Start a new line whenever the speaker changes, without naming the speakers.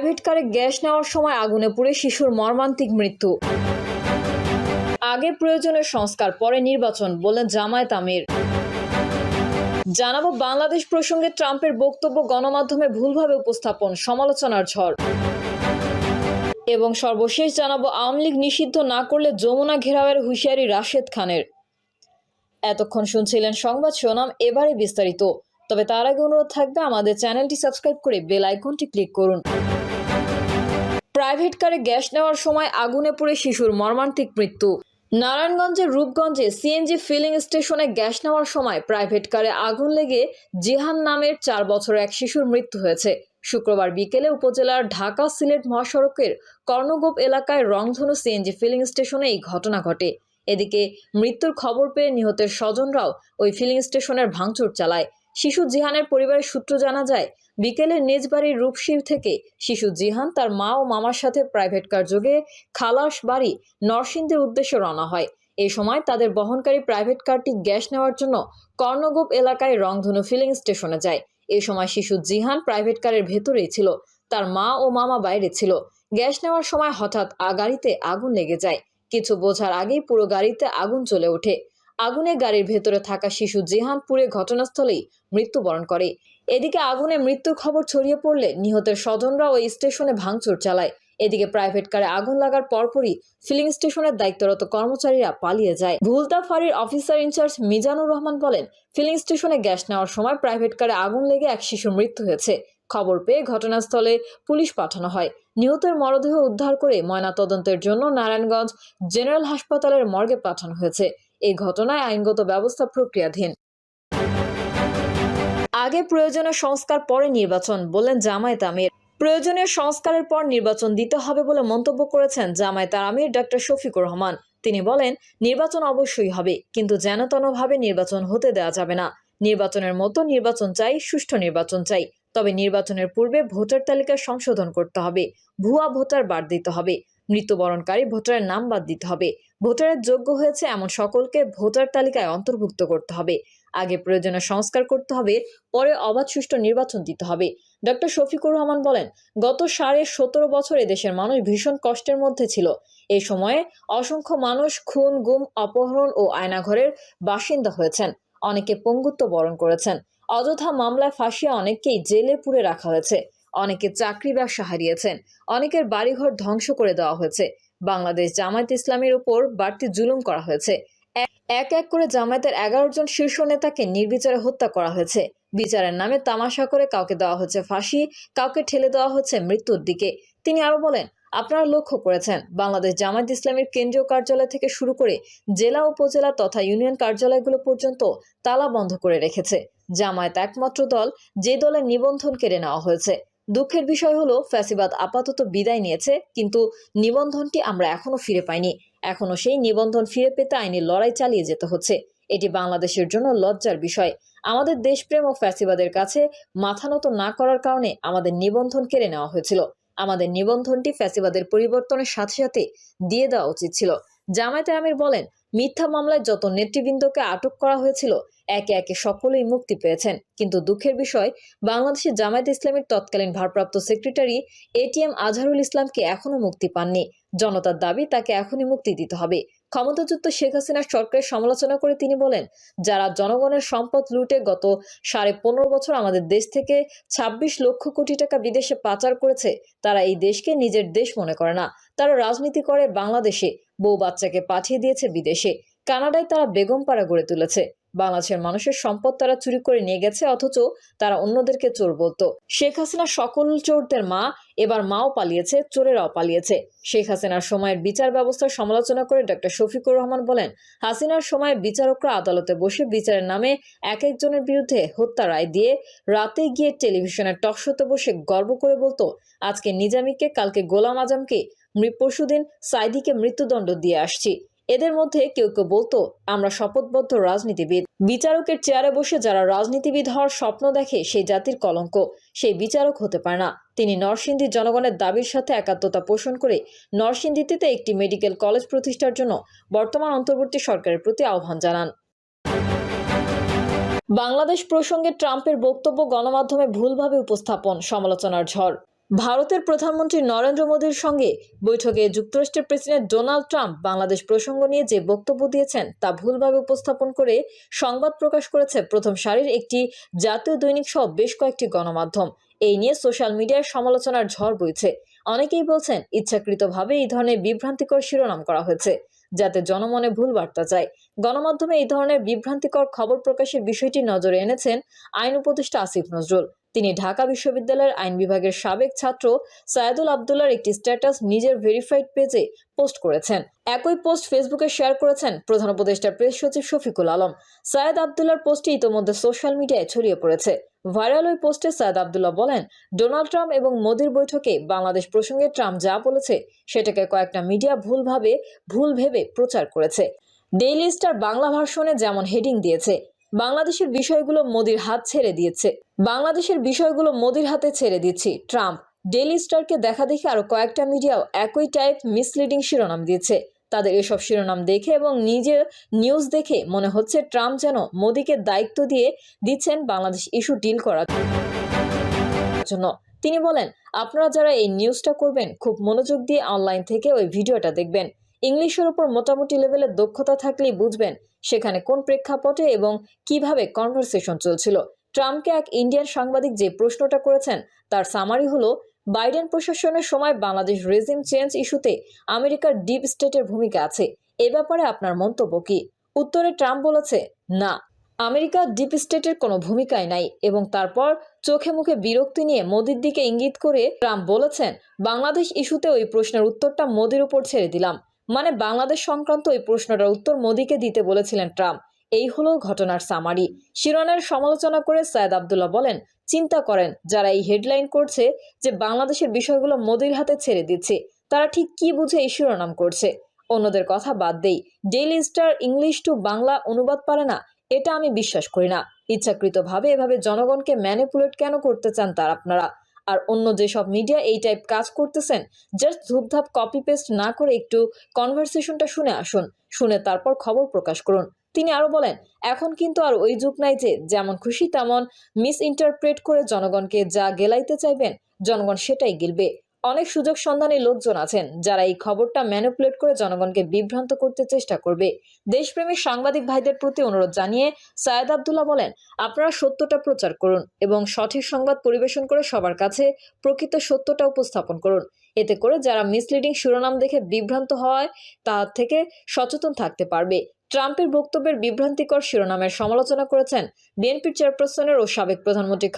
Private কারে gas নেওয়ার সময় আগুনে পুড়ে শিশুর মর্মান্তিক মৃত্যু। আগে প্রয়োজনীয় সংস্কার, পরে নির্বাচন, বললেন জামায়াত আমির। জানাবো বাংলাদেশ প্রসঙ্গে ট্রাম্পের বক্তব্য গণমাধ্যমে ভুলভাবে উপস্থাপন, সমালোচনার ঝড়। এবং সর্বশেষ জানাবো আওয়ামী লীগ নিষিদ্ধ না করলে যমুনা ঘেরাওয়ের হুঁশিয়ারি রাশেদ খানের। এতক্ষণ শুনছিলেন সংবাদ শিরোনাম, এবারে বিস্তারিত। তবে তার আগে অনুরোধ থাকবে আমাদের চ্যানেলটি সাবস্ক্রাইব করে বেল আইকনটি ক্লিক করুন। প্রাইভেট কারে গ্যাস নেওয়ার সময় আগুনে পুড়ে শিশুর মর্মান্তিক মৃত্যু। নারায়ণগঞ্জের রূপগঞ্জে সিএনজি ফিলিং স্টেশনে গ্যাস নেওয়ার সময় প্রাইভেট কারে আগুন লেগে জিহান নামের 4 বছরের এক শিশুর মৃত্যু হয়েছে। শুক্রবার বিকেলে উপজেলার ঢাকা সিলেট মহাসড়কের কর্ণগোপ এলাকায় রংধনু সিএনজি ফিলিং স্টেশনে এই ঘটনা ঘটে। এদিকে মৃত্যুর খবর পেয়ে নিহতের স্বজনরাও ওই ফিলিং স্টেশনের ভাঙচুর চালায়। শিশু জিহানের পরিবারের সূত্র জানা যায়, বিকেলে নিজ বাড়ির রূপসী থেকে শিশু জিহান তার মা ও মামার সাথে প্রাইভেট কার যোগে খালাস বাড়ি নরসিংদীর উদ্দেশ্যে রওনা হয়। এই সময় তাদের বহনকারী প্রাইভেট কারটি গ্যাস নেওয়ার জন্য কর্ণগোপ এলাকায় রংধনু ফিলিং স্টেশনে যায়। এই সময় শিশু জিহান প্রাইভেট কারের ভেতরেই ছিল, তার মা ও মামা বাইরে ছিল। গ্যাস নেওয়ার সময় হঠাৎ গাড়িতে আগুন লেগে যায়। কিছু বোঝার আগেই পুরো গাড়িতে আগুন জ্বলে ওঠে। আগুনে গাড়ির ভেতরে থাকা শিশু জিহান পুড়ে ঘটনাস্থলেই মৃত্যুবরণ করে। এদিকে আগুনে মৃত্যুর খবর ছড়িয়ে পড়লে নিহতের স্বজনরা ওই স্টেশনে ভাঙচুর চালায়। এদিকে প্রাইভেট কারে আগুন লাগার পরপরই ফিলিং স্টেশনের দায়িত্বরত কর্মচারীরা পালিয়ে যায়। ভুলতা ফাঁড়ির অফিসার ইনচার্জ মিজানুর রহমান বলেন, ফিলিং স্টেশনে গ্যাস নেওয়ার সময় প্রাইভেট কারে আগুন লেগে এক শিশুর মৃত্যু হয়েছে। খবর পেয়ে ঘটনাস্থলে পুলিশ পাঠানো হয়। নিহতের মরদেহ উদ্ধার করে ময়নাতদন্তের জন্য নারায়ণগঞ্জ জেনারেল হাসপাতালের মর্গে পাঠানো হয়েছে। এই ঘটনায় আইনগত ব্যবস্থা প্রক্রিয়াধীন। আগে প্রয়োজনীয় সংস্কার, পরে নির্বাচন, বললেন জামায়াত আমির। প্রয়োজনীয় সংস্কারের পর নির্বাচন দিতে হবে বলে মন্তব্য করেছেন জামায়াত আমির ডক্টর শফিকুর রহমান। তিনি বলেন, নির্বাচন অবশ্যই হবে, কিন্তু যেনতেনভাবে নির্বাচন হতে দেওয়া যাবে না। নির্বাচনের মতো নির্বাচন চাই, সুষ্ঠু নির্বাচন চাই। তবে নির্বাচনের পূর্বে ভোটার তালিকা সংশোধন করতে হবে, ভুয়া ভোটার বাদ দিতে হবে, মৃত্যুবরণকারী ভোটারের নাম বাদ দিতে হবে। ভোটারের যোগ্য হয়েছে এমন সকলকে ভোটার তালিকায় অন্তর্ভুক্ত করতে হবে। আগে প্রয়োজনীয় সংস্কার করতে হবে, পরে অবাধ সুষ্ঠু নির্বাচন দিতে হবে। ডক্টর শফিকুর রহমান বলেন, গত 17.5 বছর এদেশের মানুষ ভীষণ কষ্টের মধ্যে ছিল। এই সময়ে অসংখ্য মানুষ খুন, গুম, অপহরণ ও আয়নাঘরের বাসিন্দা হয়েছেন। অনেকে পঙ্গুত্ব বরণ করেছেন। অযথা মামলায় ফাঁসিয়ে অনেককেই জেলে পুরে রাখা হয়েছে। অনেকে চাকরি ব্যবসা হারিয়েছেন। অনেকের বাড়িঘর ধ্বংস করে দেওয়া হয়েছে। বাংলাদেশ জামায়াত ইসলামীর উপর বাড়তি জুলুম করা হয়েছে। এক এক করে জামায়াতের 11 জন শীর্ষ নেতাকে নির্বিচারে হত্যা করা হয়েছে। বিচারের নামে তামাশা করে কাউকে দেওয়া হচ্ছে ফাঁসি, কাউকে ঠেলে দেওয়া হচ্ছে মৃত্যুর দিকে। তিনি আরো বলেন, আপনারা লক্ষ্য করেছেন, বাংলাদেশ জামায়াত ইসলামীর কেন্দ্রীয় কার্যালয় থেকে শুরু করে জেলা, উপজেলা তথা ইউনিয়ন কার্যালয়গুলো পর্যন্ত তালা বন্ধ করে রেখেছে। জামায়াত একমাত্র দল যে দলের নিবন্ধন কেড়ে নেওয়া হয়েছে। দুঃখের বিষয় হলো, ফ্যাসিবাদ আপাতত বিদায় নিয়েছে, কিন্তু নিবন্ধনটি আমরা এখনো ফিরে পাইনি। এখনো সেই নিবন্ধন ফিরে পেতে আইনি লড়াই চালিয়ে যেতে হচ্ছে। এটি বাংলাদেশের জন্য লজ্জার বিষয়। আমাদের দেশপ্রেম ও ফ্যাসিবাদের কাছে মাথা নত না করার কারণে আমাদের নিবন্ধন কেড়ে নেওয়া হয়েছিল। আমাদের নিবন্ধনটি ফ্যাসিবাদের পরিবর্তনের সাথে সাথে দিয়ে দেওয়া উচিত ছিল। জামায়াত আমির বলেন, মিথ্যা মামলায় যত নেতৃবৃন্দকে আটক করা হয়েছিল একে একে সকলেই মুক্তি পেয়েছেন। কিন্তু দুঃখের বিষয়, বাংলাদেশের জামায়াত ইসলামীর তৎকালীন ভারপ্রাপ্ত সেক্রেটারি এটিএম আজহারুল ইসলামকে এখনো মুক্তি পাননি। জনতার দাবি, তাকে এখনই মুক্তি দিতে হবে। ক্ষমতাচ্যুত শেখ হাসিনার সরকারের সমালোচনা করে তিনি বলেন, যারা জনগণের সম্পদ লুটে গত 15.5 বছর আমাদের দেশ থেকে 26 লক্ষ কোটি টাকা বিদেশে পাচার করেছে, তারা এই দেশকে নিজের দেশ মনে করে না। তারা রাজনীতি করে বাংলাদেশে, বউ বাচ্চাকে পাঠিয়ে দিয়েছে বিদেশে। কানাডায় তারা বেগমপাড়া গড়ে তুলেছে। বাংলাদেশের মানুষের সম্পদ তারা চুরি করে নিয়ে গেছে, অথচ তারা অন্যদেরকে চোর বলতো। শেখ হাসিনা সকল চোরদের মা, এবার মাও পালিয়েছে, চোরেরাও পালিয়েছে। শেখ হাসিনার সময়ের বিচার ব্যবস্থার সমালোচনা করে ডক্টর শফিকুর রহমান বলেন, হাসিনার সময়ে বিচারকরা আদালতে বসে বিচারের নামে এক একজনের বিরুদ্ধে হত্যা রায় দিয়ে রাতে গিয়ে টেলিভিশনের টকশোতে বসে গর্ব করে বলতো, আজকে নিজামীকে, কালকে গোলাম আজমকে, পরশুদিন সাইদিকে মৃত্যুদণ্ড দিয়ে আসছি। এদের মধ্যে কেউ কেউ বলতো, আমরা শপথবদ্ধ রাজনীতিবিদ। বিচারকের চেয়ারে বসে যারা রাজনীতিবিদ হওয়ার স্বপ্ন দেখে সেই জাতির কলঙ্ক, সেই বিচারক হতে পারে না। তিনি নরসিংদীর জনগণের দাবির সাথে একাত্মতা পোষণ করে নরসিংদীতে একটি মেডিকেল কলেজ প্রতিষ্ঠার জন্য বর্তমান অন্তর্বর্তী সরকারের প্রতি আহ্বান জানান। বাংলাদেশ প্রসঙ্গে ট্রাম্পের বক্তব্য গণমাধ্যমে ভুলভাবে উপস্থাপন, সমালোচনার ঝড়। ভারতের প্রধানমন্ত্রী নরেন্দ্র মোদীর সঙ্গে বৈঠকে যুক্তরাষ্ট্রের প্রেসিডেন্ট ডোনাল্ড ট্রাম্প বাংলাদেশ প্রসঙ্গ নিয়ে যে বক্তব্য দিয়েছেন তা ভুলভাবে উপস্থাপন করে সংবাদ প্রকাশ করেছে প্রথম সারির একটি জাতীয় দৈনিক সহ বেশ কয়েকটি গণমাধ্যম। এই নিয়ে সোশ্যাল মিডিয়ায় সমালোচনার ঝড় বইছে। অনেকেই বলছেন ইচ্ছাকৃতভাবে এই ধরনের বিভ্রান্তিকর শিরোনাম করা হয়েছে যাতে জনমনে ভুল বার্তা যায়। গণমাধ্যমে এই ধরনের বিভ্রান্তিকর খবর প্রকাশের বিষয়টি নজরে এনেছেন আইন উপদেষ্টা আসিফ নজরুল। তিনি ঢাকা বিশ্ববিদ্যালয়ের আইন বিভাগের সাবেক ছাত্র সায়েদুল আবদুল্লাহর একটি স্ট্যাটাস নিজের ভেরিফাইড পেজে পোস্ট করেছেন। একই পোস্ট ফেসবুকে শেয়ার করেছেন প্রধান উপদেষ্টার প্রেস সচিব শফিকুল আলম। সায়েদ আবদুল্লাহর পোস্টটি ইতোমধ্যে সোশ্যাল মিডিয়ায় ছড়িয়ে পড়েছে। ভাইরাল ওই পোস্টে সায়েদ আবদুল্লাহ বলেন, ডোনাল্ড ট্রাম্প এবং মোদির বৈঠকে বাংলাদেশ প্রসঙ্গে ট্রাম্প যা বলেছে সেটাকে কয়েকটা মিডিয়া ভুল ভেবে প্রচার করেছে। ডেইলি স্টার বাংলা ভার্সনে যেমন হেডিং দিয়েছে, বাংলাদেশের বিষয়গুলো মোদির হাতে ছেড়ে দিচ্ছি ট্রাম্প। ডেইলি স্টারকে দেখা দেখে আরো কয়েকটা মিডিয়াও একই টাইপ মিসলিডিং শিরোনাম দিয়েছে। তাদের এসব শিরোনাম দেখে এবং নিজের নিউজ দেখে মনে হচ্ছে ট্রাম্প যেন মোদিকে দায়িত্ব দিয়ে দিচ্ছেন বাংলাদেশ ইস্যু ডিল করার জন্য। তিনি বলেন, আপনারা যারা এই নিউজটা করবেন খুব মনোযোগ দিয়ে অনলাইন থেকে ওই ভিডিওটা দেখবেন। ইংলিশের উপর মোটামুটি লেভেলের দক্ষতা থাকলেই বুঝবেন সেখানে কোন প্রেক্ষাপটে এবং কিভাবে কনভারসেশন চলছিল। ট্রাম্পকে এক ইন্ডিয়ান সাংবাদিক যে প্রশ্নটা করেছেন তার সামারি হলো, বাইডেন প্রশাসনের সময় বাংলাদেশ রেজিম চেঞ্জ ইস্যুতে আমেরিকার ডিপ স্টেটের ভূমিকা আছে, এ ব্যাপারে আপনার মন্তব্য কি? উত্তরে ট্রাম্প বলেছে, না, আমেরিকা ডিপ স্টেটের কোনো ভূমিকাই নাই। এবং তারপর চোখে মুখে বিরক্তি নিয়ে মোদির দিকে ইঙ্গিত করে ট্রাম্প বলেছেন, বাংলাদেশ ইস্যুতে ওই প্রশ্নের উত্তরটা মোদির উপর ছেড়ে দিলাম। মানে বাংলাদেশ সংক্রান্ত ওই প্রশ্নটার উত্তর মোদিকে দিতে বলেছিলেন ট্রাম্প। এই হলো ঘটনার সামারি। শিরোনামের সমালোচনা করে সায়েদ আবদুল্লাহ বলেন, চিন্তা করেন যারা এই হেডলাইন করছে যে বাংলাদেশের বিষয়গুলো মোদির হাতে ছেড়ে দিচ্ছে, তারা ঠিক কি বুঝে এই শিরোনাম করছে? অন্যদের কথা বাদ দেই, daily star English to Bangla অনুবাদ পারে না, এটা আমি বিশ্বাস করি না। ইচ্ছাকৃতভাবে এভাবে জনগণকে ম্যানিপুলেট কেন করতে চান তার আপনারা? আর অন্য যেসব মিডিয়া এই টাইপ কাজ করতেছেন, জাস্ট ধূপধাপ কপি পেস্ট না করে একটু কনভারসেশনটা শুনে আসুন, শুনে তারপর খবর প্রকাশ করুন। তিনি আরো বলেন, এখন কিন্তু আর ওই যুগ নাই যে যেমন খুশি তেমন মিস ইন্টারপ্রেট করে জনগণকে যা গেলাইতে চাইবেন জনগণ সেটাই গিলবে। অনেক সুযোগ সন্ধানী লোকজন আছেন যারা এই খবরটা ম্যানিপুলেট করে জনগণকে বিভ্রান্ত করতে চেষ্টা করবে। দেশপ্রেমী সাংবাদিক ভাইদের প্রতি অনুরোধ জানিয়ে সায়েদ আবদুল্লাহ বলেন, আপনারা সত্যটা প্রচার করুন এবং সঠিক সংবাদ পরিবেশন করে সবার কাছে প্রকৃত সত্যটা উপস্থাপন করুন। এতে করে যারা মিসলিডিং শিরোনাম দেখে বিভ্রান্ত হয় তা থেকে সচেতন থাকতে পারবে। ট্রাম্পের বক্তব্যের বিভ্রান্তিকর শিরোনামের সমালোচনা করেছেন বিএনপির চেয়ারপারসনের ও সাবেক প্রধানমন্ত্রী